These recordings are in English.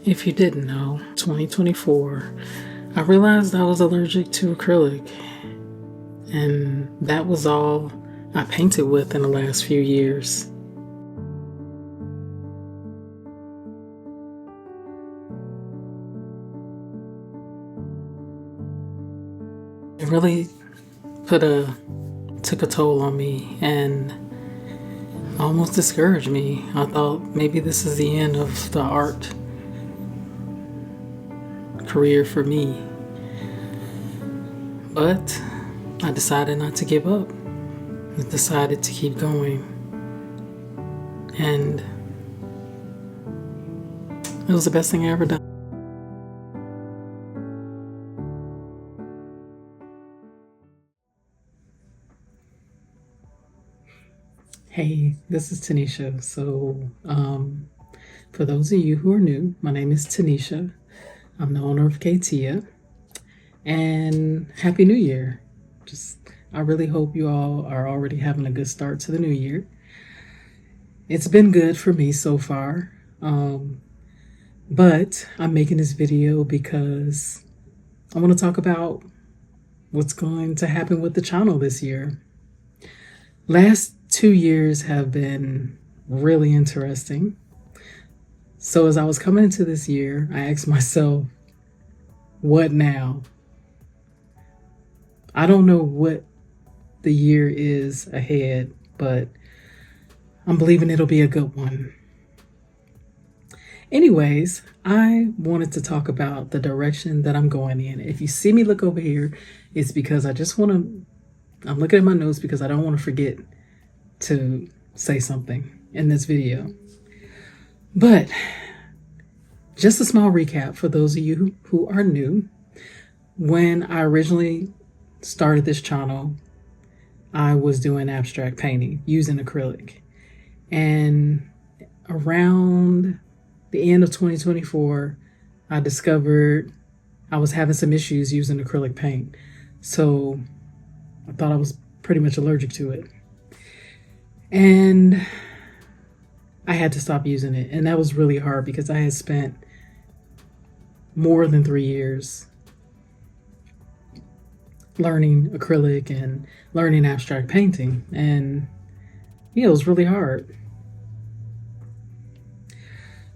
If you didn't know, 2024, I realized I was allergic to acrylic, and that was all I painted with in the last few years. It really took a toll on me and almost discouraged me. I thought maybe this is the end of the art career for me. But I decided not to give up. I decided to keep going. And it was the best thing I ever done. Hey, this is Tanisha. So, for those of you who are new, my name is Tanisha. I'm the owner of Katia. And Happy New Year. I really hope you all are already having a good start to the new year. It's been good for me so far. But I'm making this video because I want to talk about what's going to happen with the channel this year. Last 2 years have been really interesting. So as I was coming into this year, I asked myself, what now? I don't know what the year is ahead, but I'm believing it'll be a good one. Anyways, I wanted to talk about the direction that I'm going in. If you see me look over here, it's because I'm looking at my notes because I don't want to forget to say something in this video. But just a small recap for those of you who are new. When I originally started this channel, I was doing abstract painting using acrylic. And around the end of 2024, I discovered I was having some issues using acrylic paint. So I thought I was pretty much allergic to it. And I had to stop using it. And that was really hard because I had spent more than 3 years learning acrylic and learning abstract painting. And yeah, it was really hard.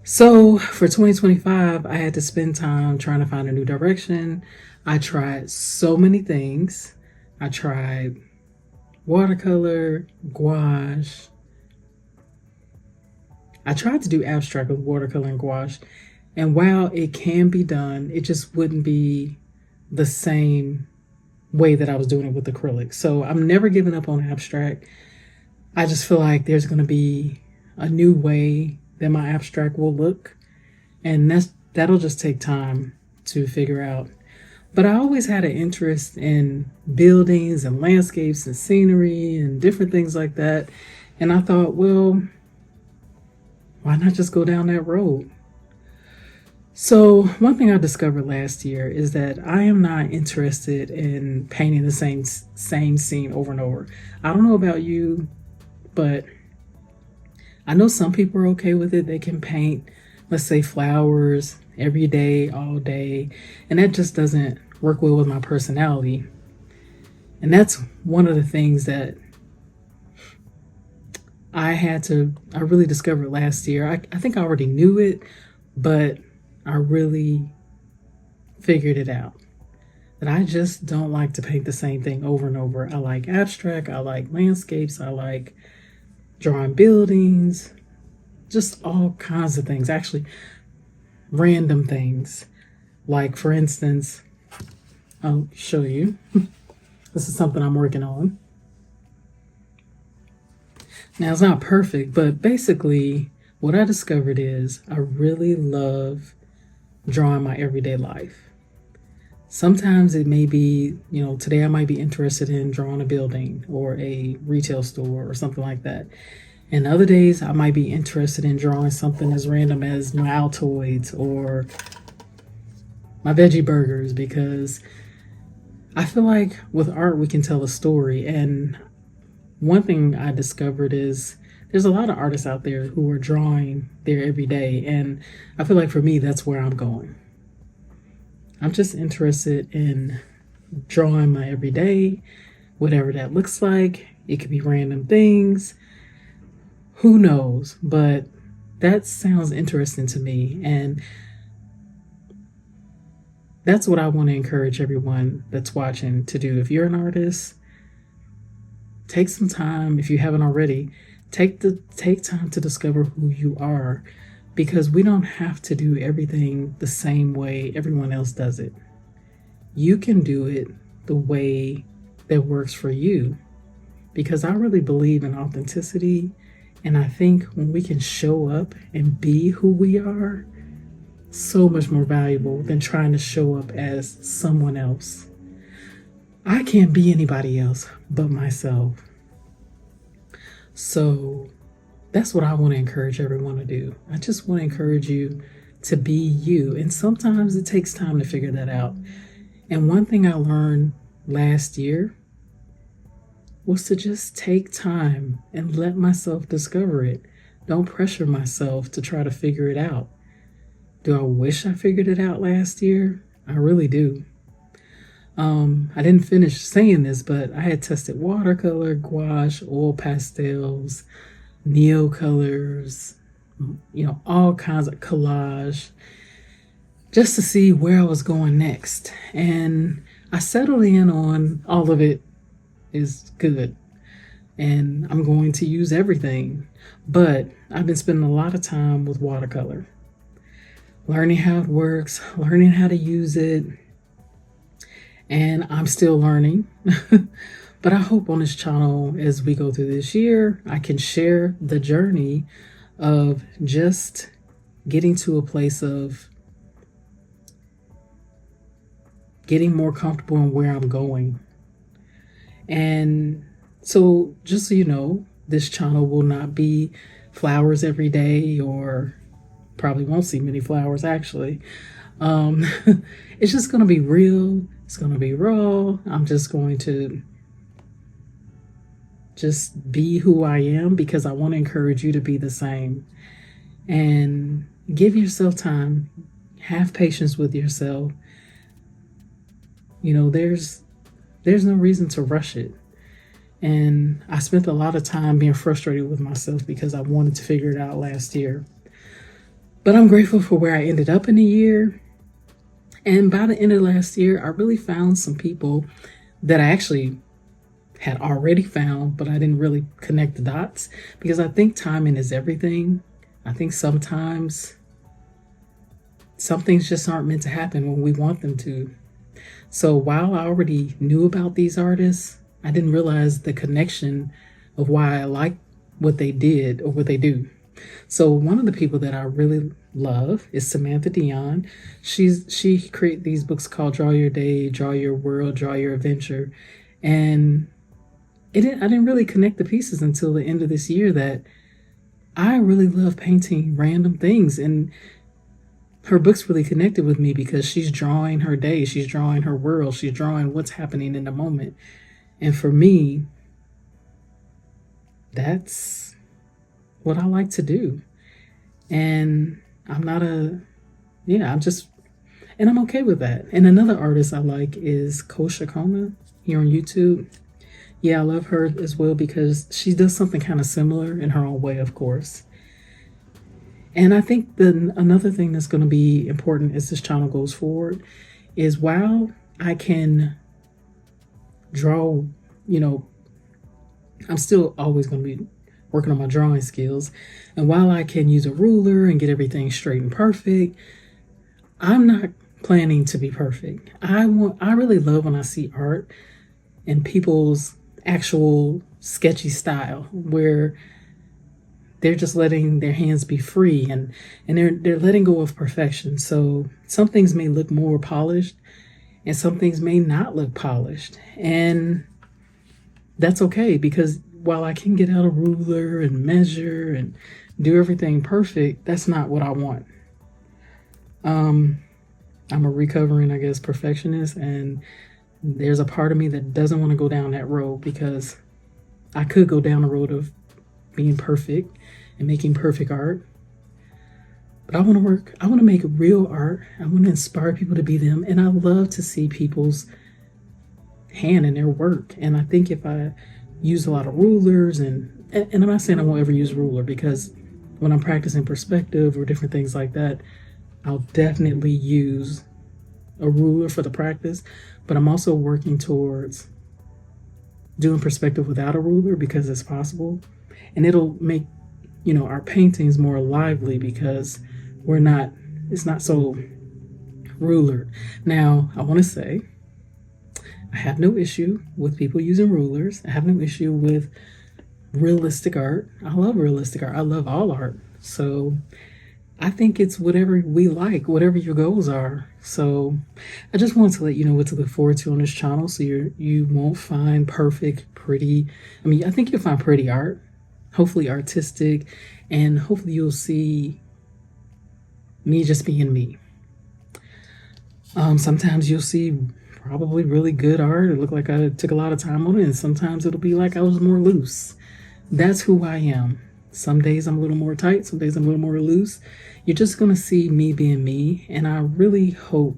So for 2025, I had to spend time trying to find a new direction. I tried so many things. I tried watercolor, gouache. I tried to do abstract with watercolor and gouache. And while it can be done, it just wouldn't be the same way that I was doing it with acrylic. So I'm never giving up on abstract. I just feel like there's going to be a new way that my abstract will look. And that'll just take time to figure out. But I always had an interest in buildings and landscapes and scenery and different things like that. And I thought, well, why not just go down that road? So one thing I discovered last year is that I am not interested in painting the same scene over and over. I don't know about you, but I know some people are okay with it. They can paint, let's say, flowers every day, all day, and that just doesn't work well with my personality. And that's one of the things that I really discovered last year. I think I already knew it, but I really figured it out. That I just don't like to paint the same thing over and over. I like abstract, I like landscapes, I like drawing buildings, just all kinds of things. Actually, random things. Like, for instance, I'll show you. This is something I'm working on. Now, it's not perfect, but basically what I discovered is I really love drawing my everyday life. Sometimes it may be, today I might be interested in drawing a building or a retail store or something like that. And other days I might be interested in drawing something as random as my Altoids or my veggie burgers, because I feel like with art we can tell a story. And one thing I discovered is there's a lot of artists out there who are drawing their everyday, and I feel like for me, that's where I'm going. I'm just interested in drawing my everyday, whatever that looks like. It could be random things. Who knows? But that sounds interesting to me. And that's what I want to encourage everyone that's watching to do. If you're an artist, take some time. If you haven't already, take time to discover who you are, because we don't have to do everything the same way everyone else does it. You can do it the way that works for you, because I really believe in authenticity. And I think when we can show up and be who we are, so much more valuable than trying to show up as someone else. I can't be anybody else but myself. So that's what I want to encourage everyone to do. I just want to encourage you to be you. And sometimes it takes time to figure that out. And one thing I learned last year was to just take time and let myself discover it. Don't pressure myself to try to figure it out. Do I wish I figured it out last year? I really do. I didn't finish saying this, but I had tested watercolor, gouache, oil pastels, neocolors, all kinds of collage, just to see where I was going next. And I settled in on all of it is good, and I'm going to use everything. But I've been spending a lot of time with watercolor, learning how it works, learning how to use it, and I'm still learning. But I hope on this channel, as we go through this year, I can share the journey of just getting to a place of getting more comfortable in where I'm going. And so just so you know, this channel will not be flowers every day, or probably won't see many flowers actually. It's just going to be real. It's going to be raw. I'm just going to just be who I am, because I want to encourage you to be the same. And give yourself time. Have patience with yourself. There's no reason to rush it. And I spent a lot of time being frustrated with myself because I wanted to figure it out last year. But I'm grateful for where I ended up in the year. And by the end of last year, I really found some people that I actually had already found, but I didn't really connect the dots, because I think timing is everything. I think sometimes some things just aren't meant to happen when we want them to. So while I already knew about these artists, I didn't realize the connection of why I like what they did or what they do. So one of the people that I really love is Samantha Dion. She created these books called Draw Your Day, Draw Your World, Draw Your Adventure. And I didn't really connect the pieces until the end of this year that I really love painting random things. And her books really connected with me because she's drawing her day, she's drawing her world, she's drawing what's happening in the moment. And for me, that's what I like to do. And I'm okay with that. And another artist I like is Koosje here on YouTube. Yeah, I love her as well because she does something kind of similar in her own way, of course. And I think another thing that's going to be important as this channel goes forward is, while I can draw, I'm still always going to be working on my drawing skills. And while I can use a ruler and get everything straight and perfect, I'm not planning to be perfect. I really love when I see art and people's actual sketchy style, where they're just letting their hands be free and they're letting go of perfection. So some things may look more polished and some things may not look polished. And that's okay, because while I can get out a ruler and measure and do everything perfect, that's not what I want. I'm a recovering, perfectionist, and there's a part of me that doesn't want to go down that road, because I could go down the road of being perfect and making perfect art. But I want to make real art. I want to inspire people to be them. And I love to see people's hand in their work. And I think if I use a lot of rulers and I'm not saying I won't ever use ruler, because when I'm practicing perspective or different things like that, I'll definitely use a ruler for the practice. But I'm also working towards doing perspective without a ruler because it's possible. And it'll make, our paintings more lively because it's not so rulered. Now, I want to say, I have no issue with people using rulers. I have no issue with realistic art. I love realistic art. I love all art. So I think it's whatever we like, whatever your goals are. So I just wanted to let you know what to look forward to on this channel. So you won't find perfect, pretty. I mean, I think you'll find pretty art, hopefully artistic, and hopefully you'll see me just being me. Sometimes you'll see probably really good art. It looked like I took a lot of time on it, and sometimes it'll be like I was more loose. That's who I am. Some days I'm a little more tight, some days I'm a little more loose. You're just gonna see me being me, and I really hope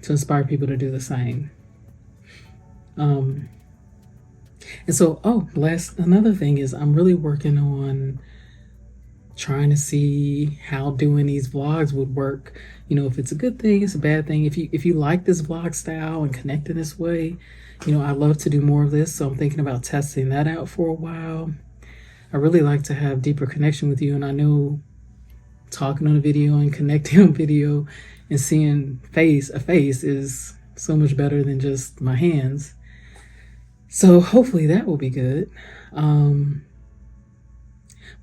to inspire people to do the same. And so, another thing is I'm really working on trying to see how doing these vlogs would work. If it's a good thing, it's a bad thing. If you like this vlog style and connect in this way, I love to do more of this. So I'm thinking about testing that out for a while. I really like to have deeper connection with you. And I know talking on a video and connecting on video and seeing a face is so much better than just my hands. So hopefully that will be good.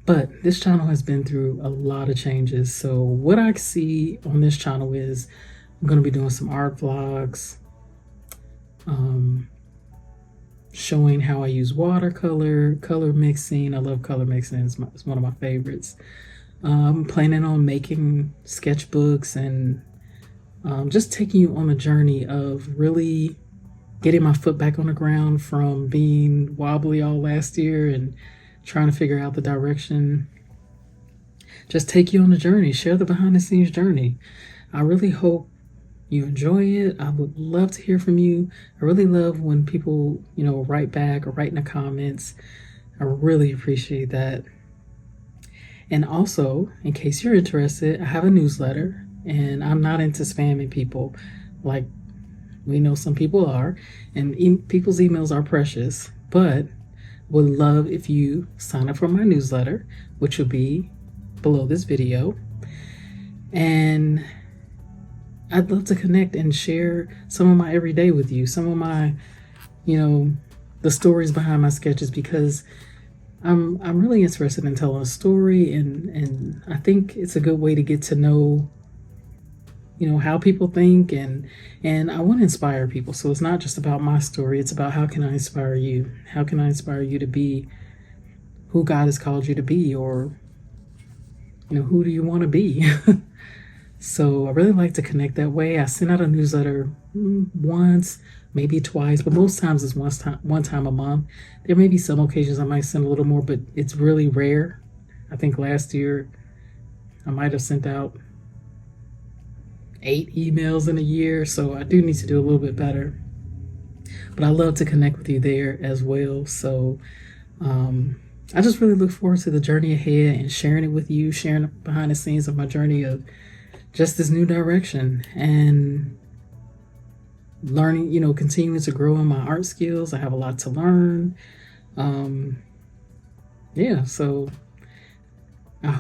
But this channel has been through a lot of changes. So what I see on this channel is I'm going to be doing some art vlogs, showing how I use watercolor, color mixing. I love color mixing. It's one of my favorites. I'm planning on making sketchbooks and just taking you on a journey of really getting my foot back on the ground from being wobbly all last year and trying to figure out the direction. Just take you on the journey, share the behind the scenes journey. I really hope you enjoy it. I would love to hear from you. I really love when people, write back or write in the comments. I really appreciate that. And also, in case you're interested, I have a newsletter, and I'm not into spamming people like we know some people are, and people's emails are precious, but would love if you sign up for my newsletter, which will be below this video. And I'd love to connect and share some of my everyday with you, some of my, the stories behind my sketches, because I'm really interested in telling a story, and I think it's a good way to get to know, how people think, and I want to inspire people. So it's not just about my story, it's about how can I inspire you? How can I inspire you to be who God has called you to be, or who do you want to be? So I really like to connect that way. I send out a newsletter once, maybe twice, but most times it's one time a month. There may be some occasions I might send a little more, but it's really rare. I think last year I might have sent out 8 emails in a year, so I do need to do a little bit better. But I love to connect with you there as well. So I just really look forward to the journey ahead and sharing it with you, sharing behind the scenes of my journey of just this new direction and learning, continuing to grow in my art skills. I have a lot to learn. So I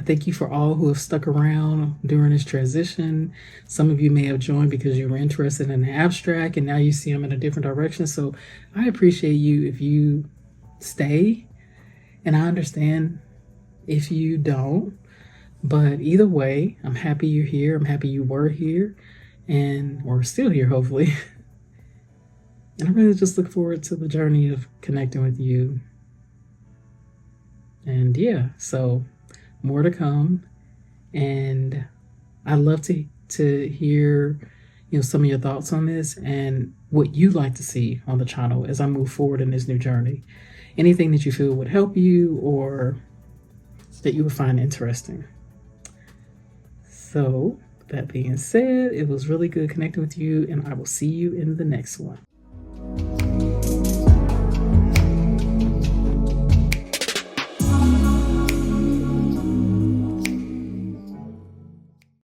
thank you for all who have stuck around during this transition. Some of you may have joined because you were interested in the abstract, and now you see I'm in a different direction. So I appreciate you if you stay, and I understand if you don't. But either way, I'm happy you're here. I'm happy you were here, or still here, hopefully. And I really just look forward to the journey of connecting with you. And so more to come, and I'd love to hear some of your thoughts on this and what you'd like to see on the channel as I move forward in this new journey. anything that you feel would help you or that you would find interesting. So that being said, it was really good connecting with you, and I will see you in the next one.